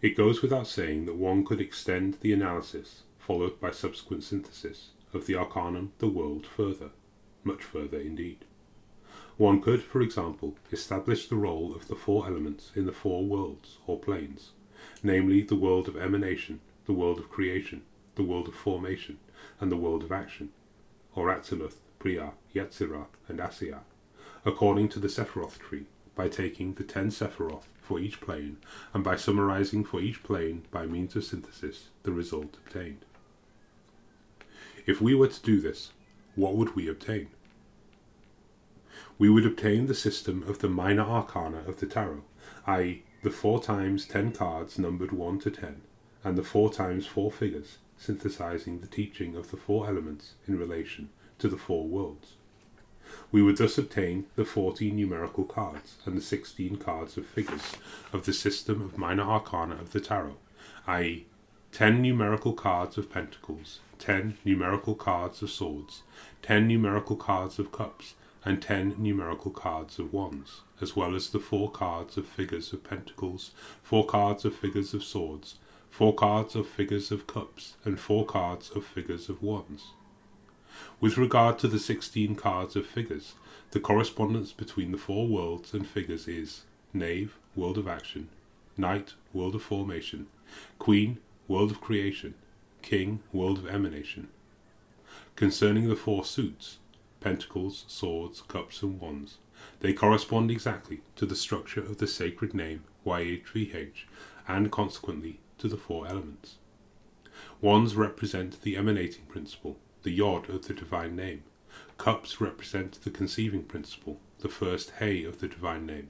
It goes without saying that one could extend the analysis, followed by subsequent synthesis, of the Arcanum, the world, further, much further indeed. One could, for example, establish the role of the four elements in the four worlds, or planes, namely the world of emanation, the world of creation, the world of formation, and the world of action, or Atziluth, Priya, Yetzirah, and Asiya, according to the Sephiroth tree, by taking the 10 Sephiroth for each plane, and by summarizing for each plane, by means of synthesis, the result obtained. If we were to do this, what would we obtain? We would obtain the system of the minor arcana of the tarot, i.e. the 4 times 10 cards numbered 1 to 10, and the 4 times 4 figures, synthesizing the teaching of the 4 elements in relation to the 4 worlds. We would thus obtain the 14 numerical cards and the 16 cards of figures of the system of minor arcana of the tarot, i.e. 10 numerical cards of pentacles, 10 numerical cards of swords, 10 numerical cards of cups, and 10 numerical cards of wands, as well as the 4 cards of figures of pentacles, 4 cards of figures of swords, 4 cards of figures of cups, and 4 cards of figures of wands. With regard to the 16 cards of figures, the correspondence between the 4 worlds and figures is Knave, world of action, Knight, world of formation, Queen, world of creation, King, world of emanation. Concerning the 4 suits, pentacles, swords, cups, and wands, they correspond exactly to the structure of the sacred name YHVH, and consequently to the 4 elements. Wands represent the emanating principle, the Yod of the divine name. Cups represent the conceiving principle, the first Hey of the divine name.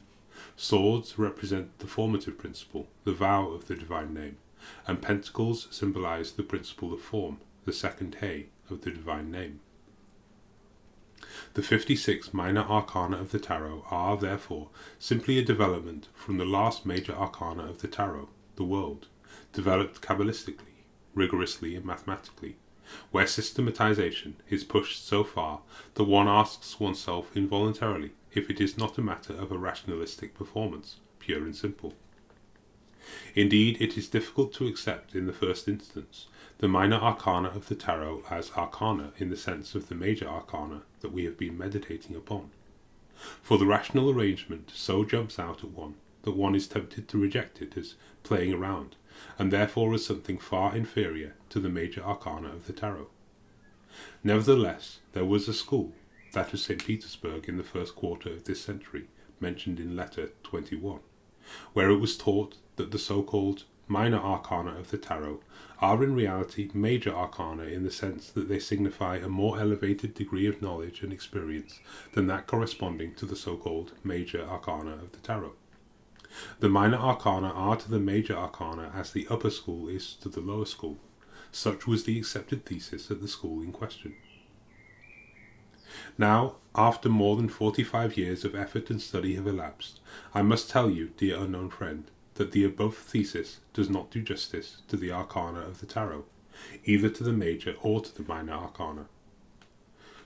Swords represent the formative principle, the vow of the divine name. And pentacles symbolize the principle of form, the second Hey of the divine name. The 56 minor arcana of the tarot are, therefore, simply a development from the last major arcana of the tarot, the world, developed Kabbalistically, rigorously and mathematically, where systematization is pushed so far that one asks oneself involuntarily if it is not a matter of a rationalistic performance, pure and simple. Indeed, it is difficult to accept in the first instance the minor arcana of the tarot as arcana in the sense of the major arcana that we have been meditating upon. For the rational arrangement so jumps out at one that one is tempted to reject it as playing around, and therefore as something far inferior to the major arcana of the tarot. Nevertheless, there was a school, that of St. Petersburg in the first quarter of this century, mentioned in letter 21, where it was taught that the so-called minor arcana of the tarot are in reality major arcana in the sense that they signify a more elevated degree of knowledge and experience than that corresponding to the so-called major arcana of the tarot. The minor arcana are to the major arcana as the upper school is to the lower school. Such was the accepted thesis at the school in question. Now, after more than 45 years of effort and study have elapsed, I must tell you, dear unknown friend, that the above thesis does not do justice to the arcana of the tarot, either to the major or to the minor arcana.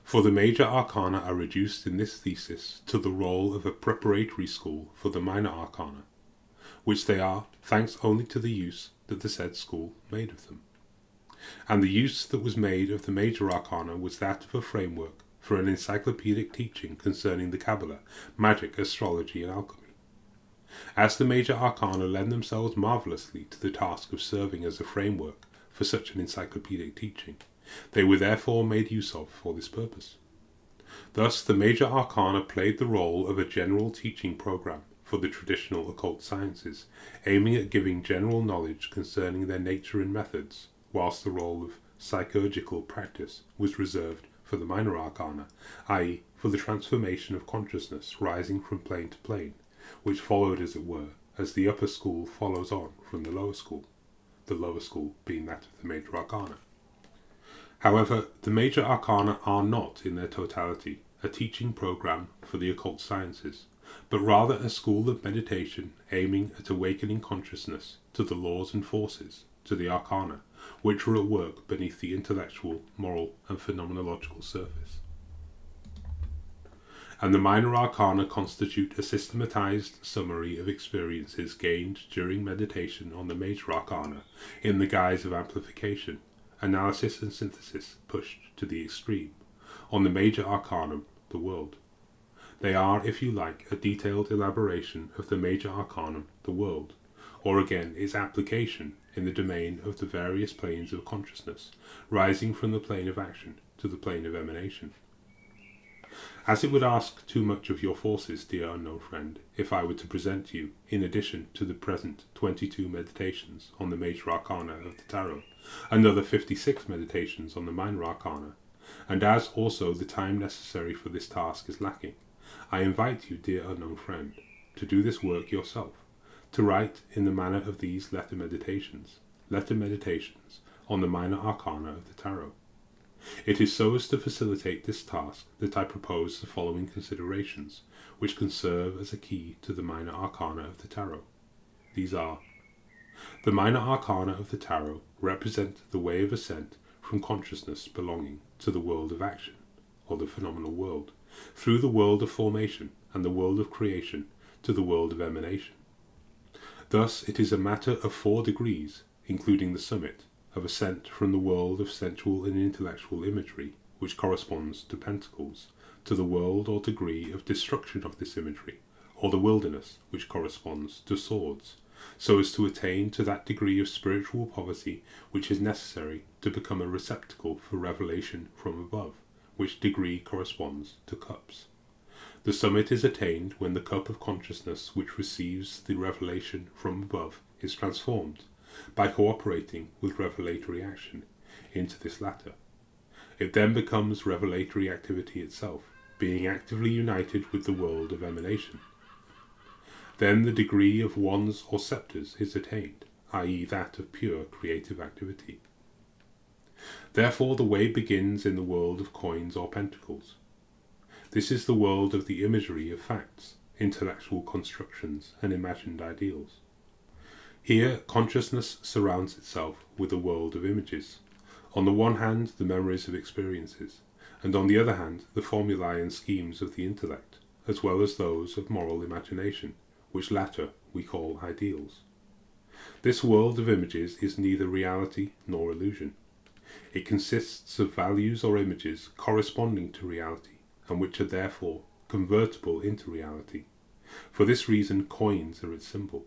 For the major arcana are reduced in this thesis to the role of a preparatory school for the minor arcana, which they are, thanks only to the use that the said school made of them. And the use that was made of the major arcana was that of a framework for an encyclopedic teaching concerning the Kabbalah, magic, astrology, and alchemy. As the major arcana lend themselves marvellously to the task of serving as a framework for such an encyclopedic teaching, they were therefore made use of for this purpose. Thus, the major arcana played the role of a general teaching program for the traditional occult sciences, aiming at giving general knowledge concerning their nature and methods, whilst the role of psychurgical practice was reserved for the minor arcana, i.e., for the transformation of consciousness rising from plane to plane, which followed, as it were, as the upper school follows on from the lower school being that of the major arcana. However, the major arcana are not, in their totality, a teaching program for the occult sciences, but rather a school of meditation aiming at awakening consciousness to the laws and forces, to the arcana, which are at work beneath the intellectual, moral, and phenomenological surface. and the minor arcana constitute a systematized summary of experiences gained during meditation on the major arcana in the guise of amplification, analysis and synthesis pushed to the extreme, on the major arcanum, the world. They are, if you like, a detailed elaboration of the major arcanum, the world, or again its application in the domain of the various planes of consciousness, rising from the plane of action to the plane of emanation. As it would ask too much of your forces, dear unknown friend, if I were to present you, in addition to the present 22 meditations on the major arcana of the tarot, another 56 meditations on the minor arcana, and as also the time necessary for this task is lacking, I invite you, dear unknown friend, to do this work yourself, to write in the manner of these letter meditations on the minor arcana of the tarot. It is so as to facilitate this task that I propose the following considerations, which can serve as a key to the minor arcana of the tarot. These are: the minor arcana of the tarot represent the way of ascent from consciousness belonging to the world of action, or the phenomenal world, through the world of formation and the world of creation to the world of emanation. Thus it is a matter of 4 degrees, including the summit, of ascent from the world of sensual and intellectual imagery, which corresponds to pentacles, to the world or degree of destruction of this imagery, or the wilderness, which corresponds to swords, so as to attain to that degree of spiritual poverty which is necessary to become a receptacle for revelation from above, which degree corresponds to cups. The summit is attained when the cup of consciousness which receives the revelation from above is transformed, by cooperating with revelatory action, into this latter. It then becomes revelatory activity itself, being actively united with the world of emanation. Then the degree of wands or scepters is attained, i.e. that of pure creative activity. Therefore the way begins in the world of coins or pentacles. This is the world of the imagery of facts, intellectual constructions, and imagined ideals. Here, consciousness surrounds itself with a world of images. On the one hand, the memories of experiences, and on the other hand, the formulae and schemes of the intellect, as well as those of moral imagination, which latter we call ideals. This world of images is neither reality nor illusion. It consists of values or images corresponding to reality, and which are therefore convertible into reality. For this reason, coins are its symbol.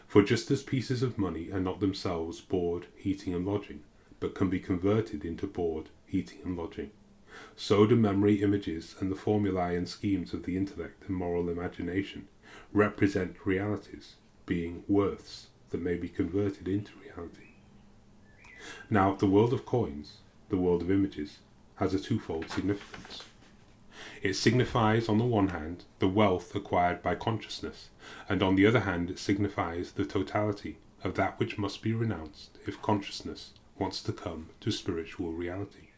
For just as pieces of money are not themselves board, heating and lodging, but can be converted into board, heating and lodging, so do memory images and the formulae and schemes of the intellect and moral imagination represent realities, being worths that may be converted into reality. Now, the world of coins, the world of images, has a twofold significance. It signifies, on the one hand, the wealth acquired by consciousness, and on the other hand it signifies the totality of that which must be renounced if consciousness wants to come to spiritual reality.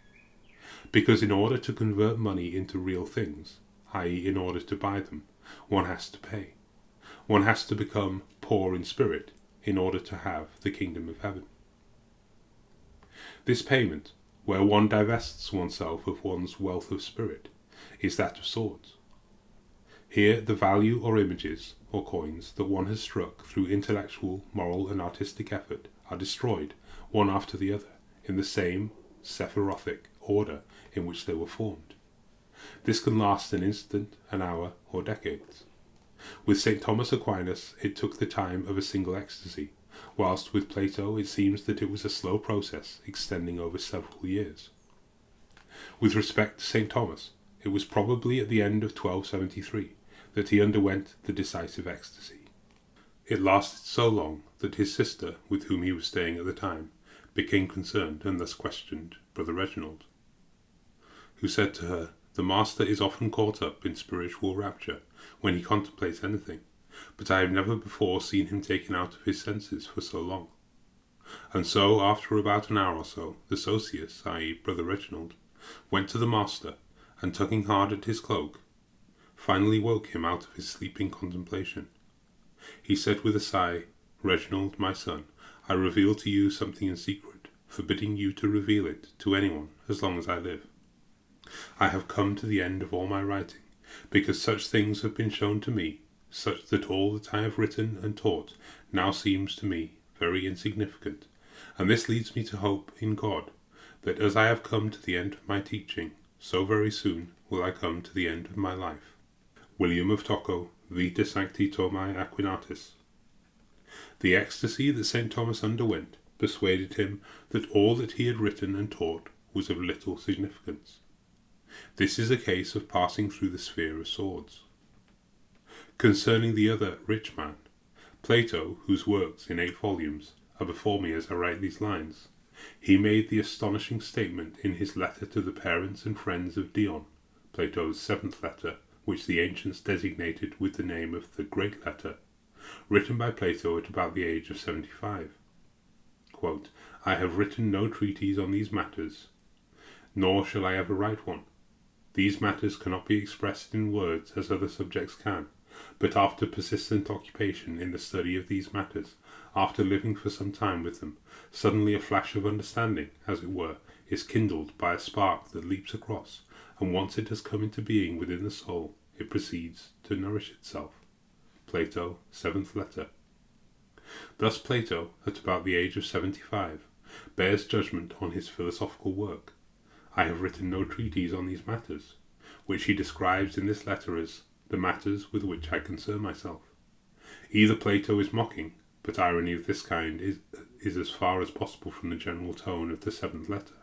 Because in order to convert money into real things, i.e. in order to buy them, one has to pay. One has to become poor in spirit in order to have the kingdom of heaven. This payment, where one divests oneself of one's wealth of spirit, is that of swords. Here the value or images or coins that one has struck through intellectual, moral and artistic effort are destroyed, one after the other, in the same sephirothic order in which they were formed. This can last an instant, an hour, or decades. With St. Thomas Aquinas it took the time of a single ecstasy, whilst with Plato it seems that it was a slow process extending over several years. With respect to St. Thomas, it was probably at the end of 1273 that he underwent the decisive ecstasy. It lasted so long that his sister, with whom he was staying at the time, became concerned and thus questioned Brother Reginald, who said to her, "The Master is often caught up in spiritual rapture when he contemplates anything, but I have never before seen him taken out of his senses for so long." And so, after about an hour or so, the Socius, i.e. Brother Reginald, went to the Master, and tugging hard at his cloak, finally woke him out of his sleeping contemplation. He said with a sigh, "Reginald, my son, I reveal to you something in secret, forbidding you to reveal it to anyone as long as I live. I have come to the end of all my writing, because such things have been shown to me, such that all that I have written and taught now seems to me very insignificant, and this leads me to hope in God, that as I have come to the end of my teaching, so very soon will I come to the end of my life. William of Tocco, Vita Sancti Thomae Aquinatis. The ecstasy that St. Thomas underwent persuaded him that all that he had written and taught was of little significance. This is a case of passing through the sphere of swords. Concerning the other rich man, Plato, whose works in 8 volumes are before me as I write these lines, he made the astonishing statement in his letter to the parents and friends of Dion, Plato's 7th letter, which the ancients designated with the name of the Great Letter, written by Plato at about the age of 75. Quote, I have written no treatise on these matters, nor shall I ever write one. These matters cannot be expressed in words as other subjects can, but after persistent occupation in the study of these matters, after living for some time with them, suddenly a flash of understanding, as it were, is kindled by a spark that leaps across, and once it has come into being within the soul, it proceeds to nourish itself. Plato, 7th letter. Thus Plato, at about the age of 75, bears judgment on his philosophical work. I have written no treatise on these matters, which he describes in this letter as the matters with which I concern myself. Either Plato is mocking, but irony of this kind is as far as possible from the general tone of the 7th letter,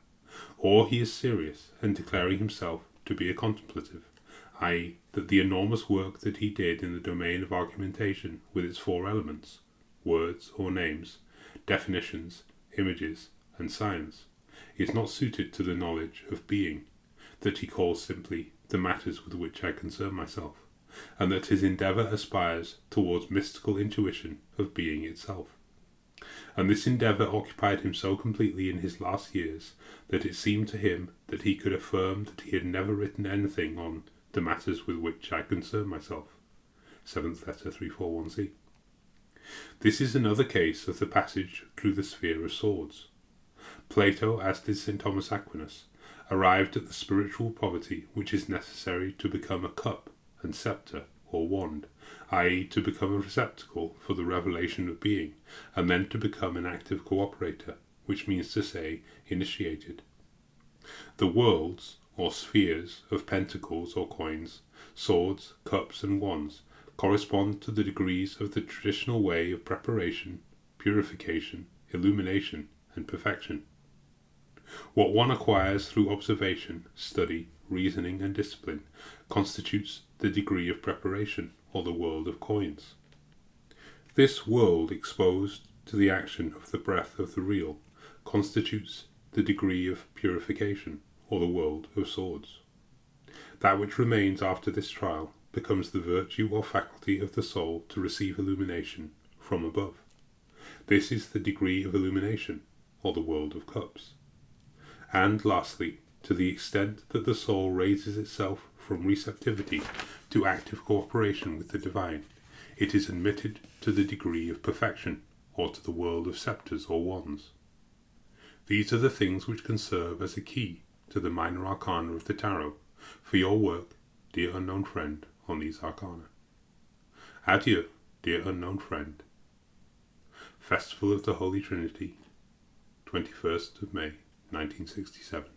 or he is serious and declaring himself to be a contemplative, i.e., that the enormous work that he did in the domain of argumentation with its 4 elements, words or names, definitions, images, and signs, is not suited to the knowledge of being, that he calls simply the matters with which I concern myself, and that his endeavour aspires towards mystical intuition of being itself. And this endeavour occupied him so completely in his last years that it seemed to him that he could affirm that he had never written anything on the matters with which I concern myself. 7th letter 341c. This is another case of the passage through the sphere of swords. Plato, as did St. Thomas Aquinas, arrived at the spiritual poverty which is necessary to become a cup and sceptre or wand, i.e. to become a receptacle for the revelation of being, and then to become an active cooperator, which means to say initiated. The worlds, or spheres, of pentacles or coins, swords, cups and wands correspond to the degrees of the traditional way of preparation, purification, illumination, and perfection. What one acquires through observation, study, reasoning, and discipline constitutes the degree of preparation, or the world of coins. This world exposed to the action of the breath of the real constitutes the degree of purification, or the world of swords. That which remains after this trial becomes the virtue or faculty of the soul to receive illumination from above. This is the degree of illumination, or the world of cups. And lastly, to the extent that the soul raises itself from receptivity to active cooperation with the divine, it is admitted to the degree of perfection, or to the world of sceptres or wands. These are the things which can serve as a key to the minor arcana of the tarot, for your work, dear unknown friend, on these arcana. Adieu, dear unknown friend. Festival of the Holy Trinity, 21st of May, 1967.